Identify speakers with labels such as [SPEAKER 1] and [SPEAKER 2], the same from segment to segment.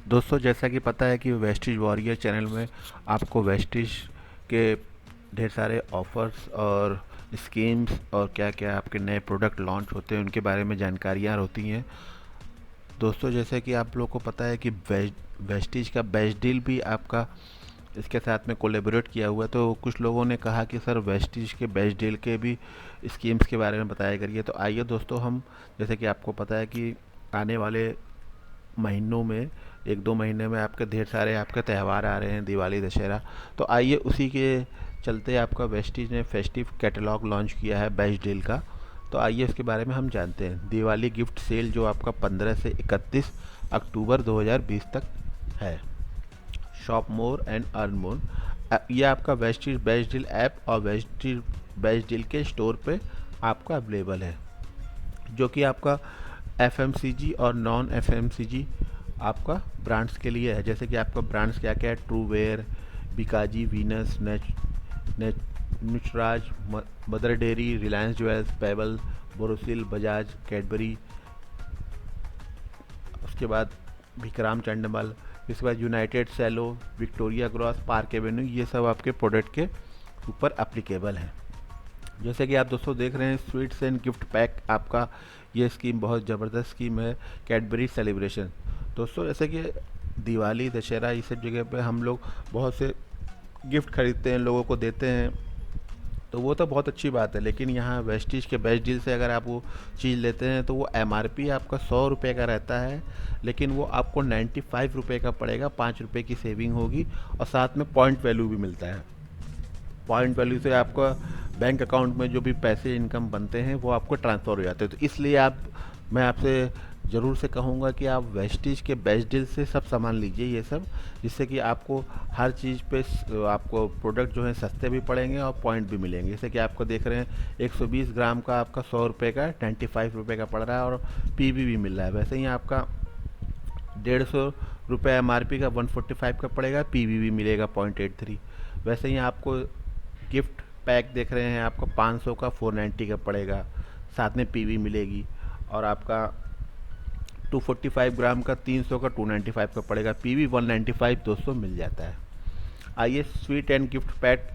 [SPEAKER 1] दोस्तों, जैसा कि पता है कि वेस्टीज वॉरियर चैनल में आपको वेस्टीज के ढेर सारे ऑफर्स और स्कीम्स और क्या क्या आपके नए प्रोडक्ट लॉन्च होते हैं उनके बारे में जानकारियाँ होती हैं। दोस्तों, जैसे कि आप लोग को पता है कि वेस्टीज का बेस्ट डील भी आपका इसके साथ में कोलेबोरेट किया हुआ है। तो कुछ लोगों ने कहा कि सर वेस्टीज के बेस्ट डील के भी स्कीम्स के बारे में बताया करिए। तो आइए दोस्तों, हम जैसे कि आपको पता है कि आने वाले महीनों में 1-2 महीने में आपके ढेर सारे आपके त्यौहार आ रहे हैं, दिवाली, दशहरा। तो आइए उसी के चलते आपका वेस्टीज ने फेस्टिव कैटलॉग लॉन्च किया है बेस्ट डील का। तो आइए इसके बारे में हम जानते हैं। दिवाली गिफ्ट सेल जो आपका 15 से 31 अक्टूबर 2020 तक है। Shop more and earn more, ये आपका वेस्टीज बेस्ट डील ऐप और वेस्टीज बेस्ट डील के स्टोर पे आपका अवेलेबल है, जो कि आपका एफएमसीजी और नॉन एफएमसीजी आपका ब्रांड्स के लिए है। जैसे कि आपका ब्रांड्स क्या क्या है: ट्रू वेयर, बिकाजी, वीनस, नुचराज, Mother Dairy, Reliance Jewels, Pebble, Borosil, Bajaj, Cadbury, उसके बाद विक्रम चंडमल, इसके बाद United Cello, Victoria Cross, Park Avenue, ये सब आपके प्रोडक्ट के ऊपर अप्लीकेबल हैं। जैसे कि आप दोस्तों देख रहे हैं, स्वीट्स एंड गिफ्ट पैक आपका ये स्कीम बहुत ज़बरदस्त स्कीम है, कैडबरी सेलिब्रेशन। दोस्तों, जैसे कि दिवाली, दशहरा, इस सब जगह पे हम लोग बहुत से गिफ्ट खरीदते हैं, लोगों को देते हैं, तो वो तो बहुत अच्छी बात है। लेकिन यहाँ वेस्टीज के बेस्ट डील से अगर आप वो चीज़ लेते हैं तो वो एमआरपी आपका 100 रुपये का रहता है, लेकिन वो आपको 95 रुपये का पड़ेगा। 5 रुपये की सेविंग होगी और साथ में पॉइंट वैल्यू भी मिलता है। पॉइंट वैल्यू से आपका बैंक अकाउंट में जो भी पैसे इनकम बनते हैं वो आपको ट्रांसफ़र हो जाते हैं। तो इसलिए मैं आपसे ज़रूर से कहूँगा कि आप वेस्टीज के बेस्ट डील से सब सामान लीजिए ये सब, जिससे कि आपको हर चीज़ पे आपको प्रोडक्ट जो है सस्ते भी पड़ेंगे और पॉइंट भी मिलेंगे। जैसे कि आपको देख रहे हैं 120 ग्राम का आपका 100 रुपये का 95 रुपये का पड़ रहा है और पीवी भी मिल रहा है। वैसे ही आपका 150 रुपये एमआरपी का 145 का पड़ेगा, पीवी भी मिलेगा 0.83। वैसे ही आपको गिफ्ट पैक देख रहे हैं, आपको 500 का 490 का पड़ेगा, साथ में पीवी मिलेगी। और आपका 245 ग्राम का 300 का 295 का पड़ेगा, पीवी 195 200 मिल जाता है। आइए स्वीट एंड गिफ्ट पैक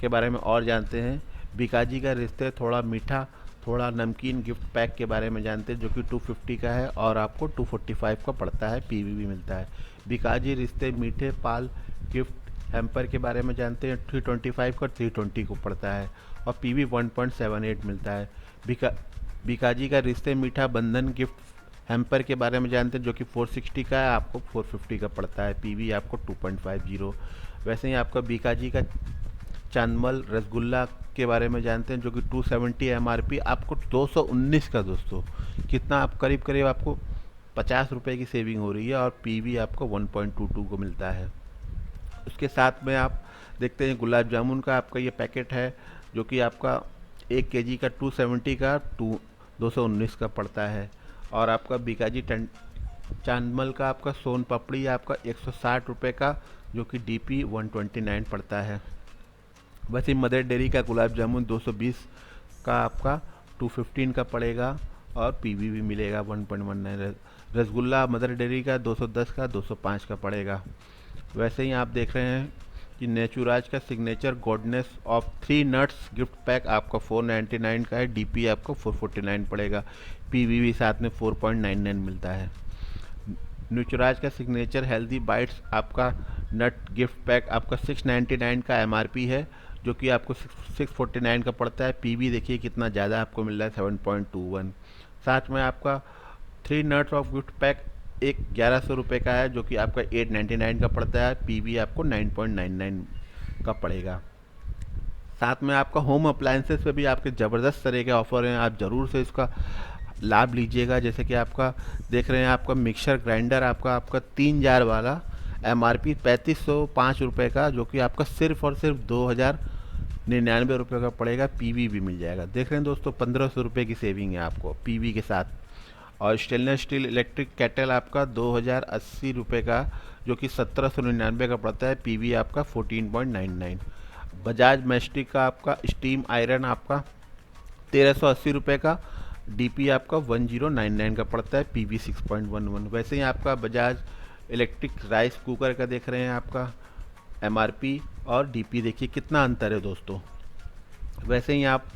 [SPEAKER 1] के बारे में और जानते हैं। बिकाजी का रिश्ते थोड़ा मीठा थोड़ा नमकीन गिफ्ट पैक के बारे में जानते हैं, जो कि 250 का है और आपको 245 का पड़ता है, पीवी भी मिलता है। बिकाजी रिश्ते मीठे पाल गिफ्ट हैम्पर के बारे में जानते हैं, 325 का 320 को पड़ता है और पीवी 1.78 मिलता है। बिकाजी का रिश्ते मीठा बंधन गिफ्ट हैम्पर के बारे में जानते हैं, जो कि 460 का है, आपको 450 का पड़ता है, पीवी आपको 2.50। वैसे ही आपका बीकाजी का चांदमल रसगुल्ला के बारे में जानते हैं, जो कि 270 एमआरपी, आपको 219 का। दोस्तों, कितना आप करीब करीब आपको 50 रुपये की सेविंग हो रही है और पीवी आपको 1.22 को मिलता है। उसके साथ में आप देखते हैं गुलाब जामुन का आपका ये पैकेट है, जो कि आपका 1 केजी का 270 का 219 का पड़ता है। और आपका बीकाजी चांदमल का आपका सोन पापड़ी आपका 160 रुपये का, जो कि डीपी 129 पड़ता है। वैसे मदर डेयरी का गुलाब जामुन 220 का आपका 215 का पड़ेगा और पीवी भी मिलेगा 1.19। रसगुल्ला मदर डेयरी का 210 का 205 का पड़ेगा। वैसे ही आप देख रहे हैं कि नेचुराज का signature goodness of 3 nuts gift pack आपका 499 का है, डीपी आपको 449 पड़ेगा, पीवी भी साथ में 4.99 मिलता है। न्यूट्राज का सिग्नेचर हेल्दी बाइट्स आपका नट गिफ्ट पैक आपका 699 का एमआरपी है, जो कि आपको 649 का पड़ता है, पीवी देखिए कितना ज़्यादा आपको मिल रहा है 7.21। साथ में आपका 3 नट्स ऑफ गिफ्ट पैक एक 1100 रुपये का है, जो कि आपका 899 का पड़ता है, पीवी आपको 9.99 का पड़ेगा। साथ में आपका होम अप्लायंसेस पे भी आपके ज़बरदस्त तरह के ऑफर हैं, आप ज़रूर से इसका लाभ लीजिएगा। जैसे कि आपका देख रहे हैं, आपका मिक्सर ग्राइंडर आपका 3 जार वाला एमआरपी 3505 रुपये का, जो कि आपका सिर्फ और सिर्फ 2099 रुपये का पड़ेगा, पीवी भी मिल जाएगा। देख रहे हैं दोस्तों, 1500 रुपये की सेविंग है आपको पीवी के साथ। और स्टेनलेस स्टील इलेक्ट्रिक केटल आपका 2080 रुपये का, जो कि 1799 का पड़ता है, पीवी आपका 14.99। बजाज मैस्टिक का आपका स्टीम आयरन आपका 1380 रुपये का, डीपी आपका 1099 का पड़ता है, पीवी 6.11। वैसे ही आपका बजाज इलेक्ट्रिक राइस कुकर का देख रहे हैं आपका एमआरपी और डीपी, देखिए कितना अंतर है दोस्तों। वैसे ही आप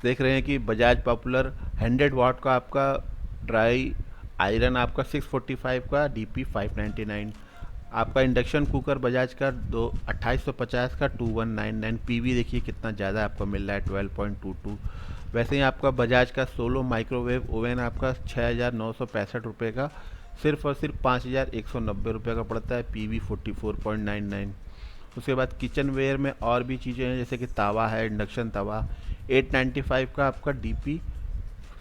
[SPEAKER 1] देख रहे हैं कि बजाज पॉपुलर 100 वाट का आपका ड्राई आयरन आपका 645 का, डीपी 599। आपका इंडक्शन कुकर बजाज का 2850 का 2199, पीवी देखिए कितना ज़्यादा आपको मिल रहा है 12.22। वैसे ही आपका बजाज का सोलो माइक्रोवेव ओवन आपका 6,965 का सिर्फ और सिर्फ 5,190 रुपये का पड़ता है, पीवी 44.99। उसके बाद किचन वेयर में और भी चीज़ें हैं, जैसे कि तावा है, इंडक्शन तवा 895 का आपका, डीपी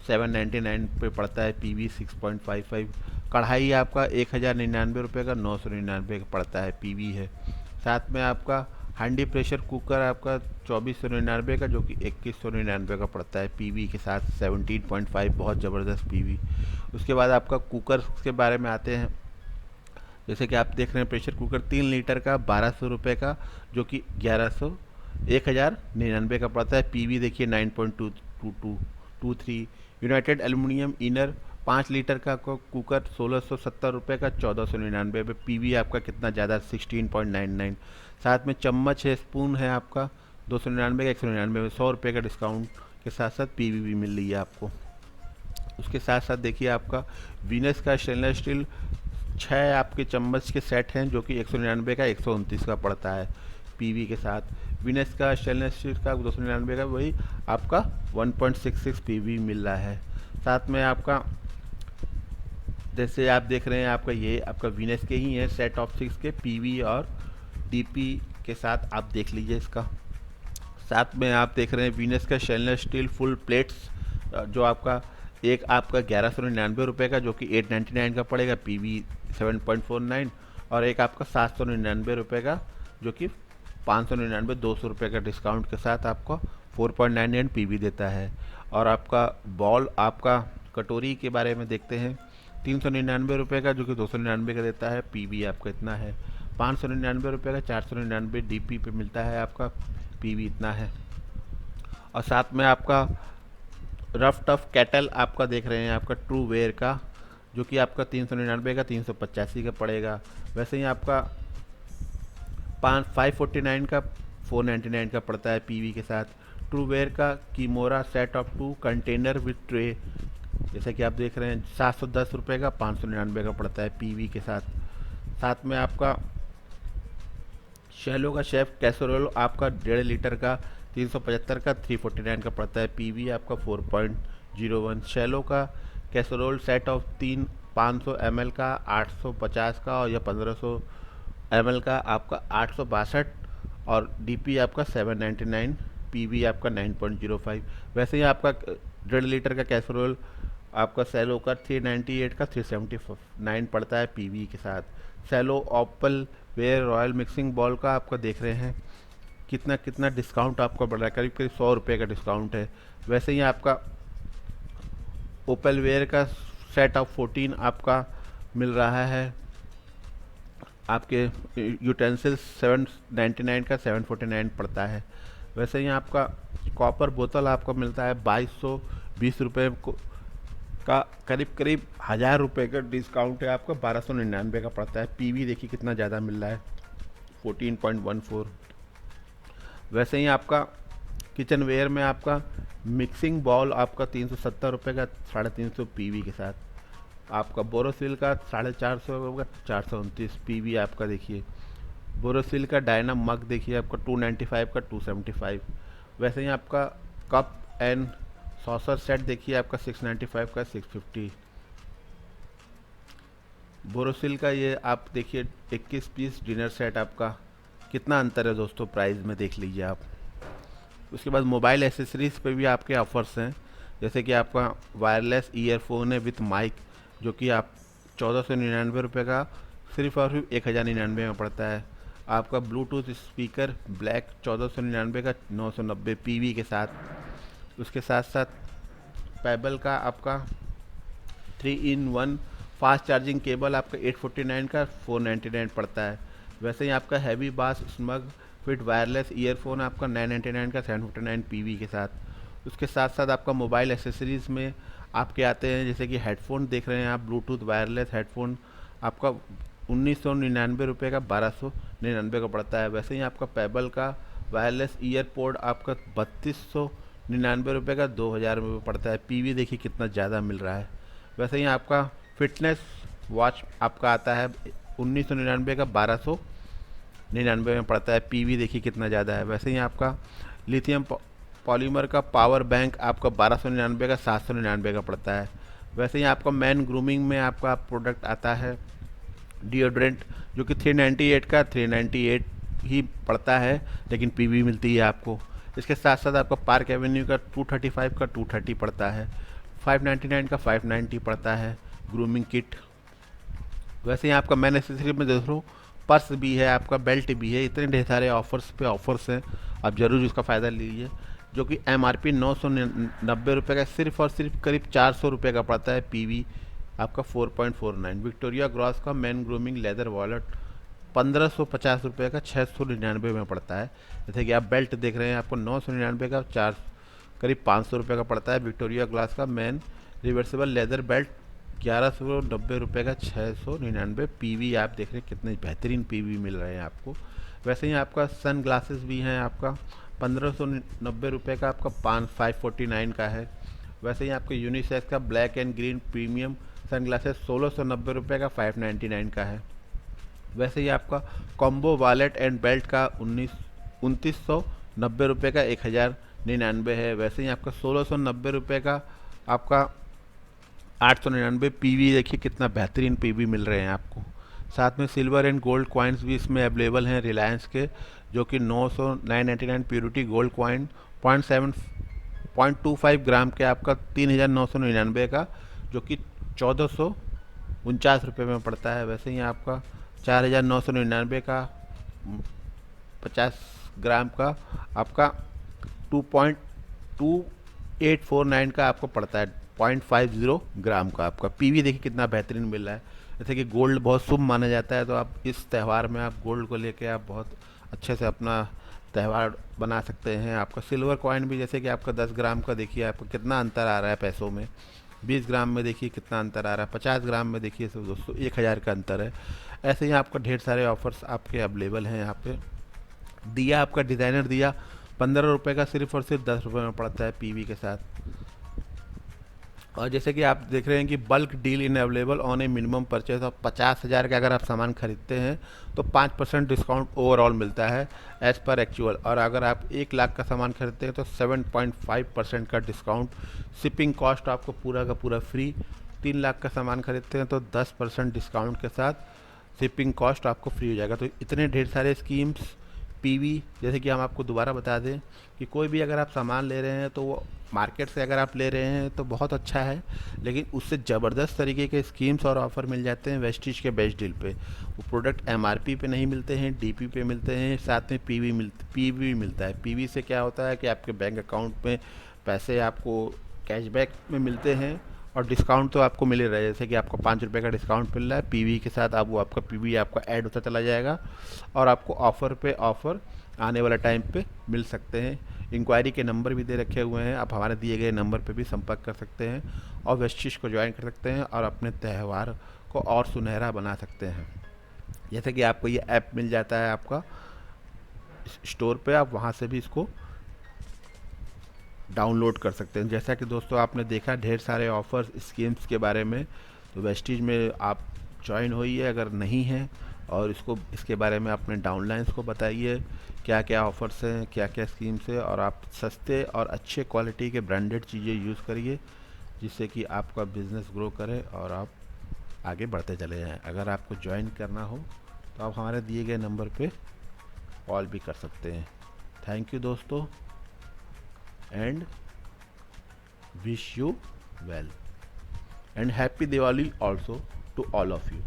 [SPEAKER 1] 799 पे पड़ता है, पीवी 6.55। कढ़ाई आपका 1,099 का 999 का पड़ता है, पीवी है। साथ में आपका हांडी प्रेशर कुकर आपका 2499 का, जो कि 2199 का पड़ता है, पीवी के साथ 17.5, बहुत ज़बरदस्त पीवी। उसके बाद आपका कुकर के बारे में आते हैं, जैसे कि आप देख रहे हैं प्रेशर कुकर 3 लीटर का 1200 रुपये का, जो कि 1,099 का पड़ता है, पीवी देखिए 9.2223। यूनाइटेड एल्युमिनियम इनर 5 लीटर का कुकर 1670 रुपये का 1499 पे, पीवी आपका कितना ज़्यादा 16.99। साथ में चम्मच है, स्पून है आपका 299 का 199 में, 100 रुपये का डिस्काउंट के साथ साथ पीवी भी मिल रही है आपको। उसके साथ साथ देखिए आपका वीनस का स्टेनलेस स्टील 6 आपके चम्मच के सेट हैं, जो कि 199 का 129 का पड़ता है, पीवी के साथ। वीनस का स्टेनलेस स्टील का 299 का, वही आपका 1.66 पीवी मिल रहा है। साथ में आपका जैसे आप देख रहे हैं आपका ये आपका वीनस के ही है सेट ऑफ 6 के, पीवी और डीपी के साथ आप देख लीजिए इसका। साथ में आप देख रहे हैं वीनस का स्टेनलेस स्टील फुल प्लेट्स, जो आपका एक आपका 1,199 रुपये का, जो कि 899 का पड़ेगा, पीवी 7.49। और एक आपका 799 रुपये का, जो कि 599, 200 रुपये का डिस्काउंट के साथ आपको 4.99 पीवी देता है। और आपका बॉल आपका कटोरी के बारे में देखते हैं, 399 रुपये का, जो कि 299 का देता है, पीवी आपका इतना है। 599 रुपये का 499 डीपी पे मिलता है आपका, पीवी इतना है। और साथ में आपका रफ टफ कैटल आपका देख रहे हैं आपका ट्रू वेयर का, जो कि आपका 399 का 385 का पड़ेगा। वैसे ही आपका 549 का 499 का पड़ता है, पीवी के साथ। ट्रू वेयर का कीमोरा set of 2 container with tray, जैसे कि आप देख रहे हैं 710 रुपये का 599 का पड़ता है, पीवी के साथ। साथ में आपका शैलो का शेफ कैसरोल आपका 1.5 लीटर का 375 का 349 का पड़ता है, पीवी आपका 4.01। शैलो का कैसरोल सेट ऑफ 3 500 ml का 850 का, और या 1500 ml का आपका 862, और डीपी आपका 799, पीवी आपका 9.05। वैसे ही आपका 1.5 लीटर का कैसरोल आपका सैलो का 398 का 379 पड़ता है, पीवी के साथ। Cello opalware royal mixing bowl का आपका देख रहे हैं कितना कितना डिस्काउंट आपका बढ़ रहा है, करीब करीब 100 रुपये का डिस्काउंट है। वैसे ही आपका ओपल वेयर का सेट ऑफ 14 आपका मिल रहा है आपके यूटेंसिल्स 799 का 749 पड़ता है। वैसे ही आपका कॉपर बोतल आपको मिलता है 2220 रुपये का, करीब करीब 1000 रुपये का डिस्काउंट है आपका, 1299 का पड़ता है, पीवी देखिए कितना ज़्यादा मिल रहा है 14.14। वैसे ही आपका किचन वेयर में आपका मिक्सिंग बॉल आपका 370 रुपये का 350 पीवी के साथ, आपका बोरोसिल का 450 का 429 पीवी आपका देखिए। बोरोसिल का डायना मग देखिए आपका 295 का 275। वैसे ही आपका कप एंड सॉसर सेट देखिए आपका 695 का 650। बोरोसिल का ये आप देखिए 21 पीस डिनर सेट आपका, कितना अंतर है दोस्तों प्राइस में, देख लीजिए आप। उसके बाद मोबाइल एसेसरीज़ पे भी आपके ऑफर्स हैं, जैसे कि आपका वायरलेस ईयरफोन है विथ माइक, जो कि आप 1499 रुपये का सिर्फ और सिर्फ 1099 में पड़ता है। आपका ब्लूटूथ स्पीकर ब्लैक 1499 का 990 पीवी के साथ। उसके साथ साथ पेबल का आपका 3-in-1 फास्ट चार्जिंग केबल आपका 849 का 499 पड़ता है। वैसे ही आपका हैवी बास स्मग फिट वायरलेस ईयरफोन आपका 999 का 759 पीवी के साथ। उसके साथ साथ आपका मोबाइल एसेसरीज़ में आपके आते हैं, जैसे कि हेडफोन देख रहे हैं आप, ब्लूटूथ वायरलेस हेडफोन आपका ₹1999 का 1299 का पड़ता है। वैसे ही आपका पेबल का वायरलेस ईयरपोड आपका ₹3299 का 2000 में पड़ता है। पीवी देखिए कितना ज़्यादा मिल रहा है। वैसे ही आपका फिटनेस वॉच आपका आता है 1999 का 1299 में पड़ता है। पीवी देखिए कितना ज़्यादा है। वैसे ही आपका लिथियम पॉलीमर का पावर बैंक आपका 1299 का 799 का पड़ता है। वैसे ही आपका मैन ग्रूमिंग में आपका प्रोडक्ट आता है डिओड्रेंट, जो कि 398 का 398 ही पड़ता है, लेकिन पीवी मिलती है आपको। इसके साथ साथ आपका पार्क एवेन्यू का 235 का 230 पड़ता है, 599 का 590 पड़ता है ग्रूमिंग किट। वैसे ही आपका मैन एक्सेसरी में देख लो, पर्स भी है आपका, बेल्ट भी है, इतने ढेर सारे ऑफर्स पे ऑफर्स हैं, आप ज़रूर इसका फ़ायदा लीजिए। जो कि MRP 990 रुपये का सिर्फ और सिर्फ करीब 400 रुपये का पड़ता है। पीवी आपका 4.49। विक्टोरिया ग्रॉस का मैन ग्रूमिंग लेदर वॉलेट 1550 रुपये का 699 में पड़ता है। जैसे कि आप बेल्ट देख रहे हैं, आपको 999 का 4 करीब 500 रुपये का पड़ता है। विक्टोरिया ग्लास का मैन रिवर्सिबल लेदर बेल्ट 1190 रुपये का 699। पीवी आप देख रहे हैं कितने बेहतरीन पीवी मिल रहे हैं आपको। वैसे ही आपका सन ग्लासेस भी हैं आपका 1590 रुपये का, आपका 549 का है। वैसे ही आपका यूनिसेक्स का black and green premium sunglasses 1690 रुपये का 599 का है। वैसे ही आपका कॉम्बो वॉलेट एंड बेल्ट का 2990 रुपये का 1099 है। वैसे ही आपका 1690 रुपये का आपका 899 पीवी देखिए कितना बेहतरीन पीवी मिल रहे हैं आपको। साथ में सिल्वर एंड गोल्ड कॉइन्स भी इसमें अवेलेबल हैं रिलायंस के, जो कि 999 प्योरिटी गोल्ड कॉइन 0.25 ग्राम के आपका 3999 का, जो कि 1449 रुपये में पड़ता है। वैसे ही आपका 4999 का 50 ग्राम का आपका 2.2849 का आपको पड़ता है, 0.50 ग्राम का आपका। पीवी देखिए कितना बेहतरीन मिल रहा है। जैसे कि गोल्ड बहुत शुभ माना जाता है, तो आप इस त्यौहार में आप गोल्ड को लेके आप बहुत अच्छे से अपना त्यौहार बना सकते हैं। आपका सिल्वर कॉइन भी जैसे कि आपका 10 ग्राम का देखिए आपको कितना अंतर आ रहा है पैसों में, 20 ग्राम में देखिए कितना अंतर आ रहा है, 50 ग्राम में देखिए सब दोस्तों 1000 का अंतर है। ऐसे ही आपका ढेर सारे ऑफर्स आपके अवेलेबल हैं यहाँ पे। दिया आपका डिज़ाइनर दिया 15 रुपये का सिर्फ और सिर्फ 10 रुपये में पड़ता है पीवी के साथ। और जैसे कि आप देख रहे हैं कि bulk deal in available on A minimum purchase of 50,000 का अगर आप सामान खरीदते हैं तो 5% डिस्काउंट ओवरऑल मिलता है एज़ पर एक्चुअल। और अगर आप 1 लाख का सामान खरीदते हैं तो 7.5% का डिस्काउंट। शिपिंग कॉस्ट आपको पूरा का पूरा फ्री। 3 लाख का सामान खरीदते हैं तो 10% डिस्काउंट के साथ शिपिंग कॉस्ट आपको फ्री हो जाएगा। तो इतने ढेर सारे स्कीम्स पीवी, जैसे कि हम आपको दोबारा बता दें कि कोई भी अगर आप सामान ले रहे हैं तो वो मार्केट से अगर आप ले रहे हैं तो बहुत अच्छा है, लेकिन उससे ज़बरदस्त तरीके के स्कीम्स और ऑफ़र मिल जाते हैं वेस्टीज के बेस्ट डील पे। वो प्रोडक्ट MRP पे नहीं मिलते हैं, DP पे मिलते हैं, साथ में पीवी मिलता है। पीवी से क्या होता है कि आपके बैंक अकाउंट में पैसे आपको कैशबैक में मिलते हैं और डिस्काउंट तो आपको मिल रहा है। जैसे कि आपको 5 रुपये का डिस्काउंट मिल रहा है पीवी के साथ, आप वो आपका पीवी आपका ऐड होता चला जाएगा और आपको ऑफ़र पे ऑफ़र आने वाला टाइम पे मिल सकते हैं। इंक्वायरी के नंबर भी दे रखे हुए हैं, आप हमारे दिए गए नंबर पे भी संपर्क कर सकते हैं और वेस्टीज को ज्वाइन कर सकते हैं और अपने त्यौहार को और सुनहरा बना सकते हैं। जैसे कि आपको ये ऐप मिल जाता है आपका स्टोर पे, आप वहाँ से भी इसको डाउनलोड कर सकते हैं। जैसा कि दोस्तों आपने देखा ढेर सारे ऑफर्स स्कीम्स के बारे में, तो वेस्टीज में आप ज्वाइन होइए अगर नहीं हैं, और इसके बारे में अपने डाउनलाइंस को बताइए क्या क्या ऑफ़र्स हैं, क्या क्या स्कीम्स है, और आप सस्ते और अच्छे क्वालिटी के ब्रांडेड चीज़ें यूज़ करिए जिससे कि आपका बिज़नेस ग्रो करे और आप आगे बढ़ते चले जाएँ। अगर आपको ज्वाइन करना हो तो आप हमारे दिए गए नंबर पे कॉल भी कर सकते हैं। थैंक यू दोस्तों, and wish you well and happy Diwali also to all of you.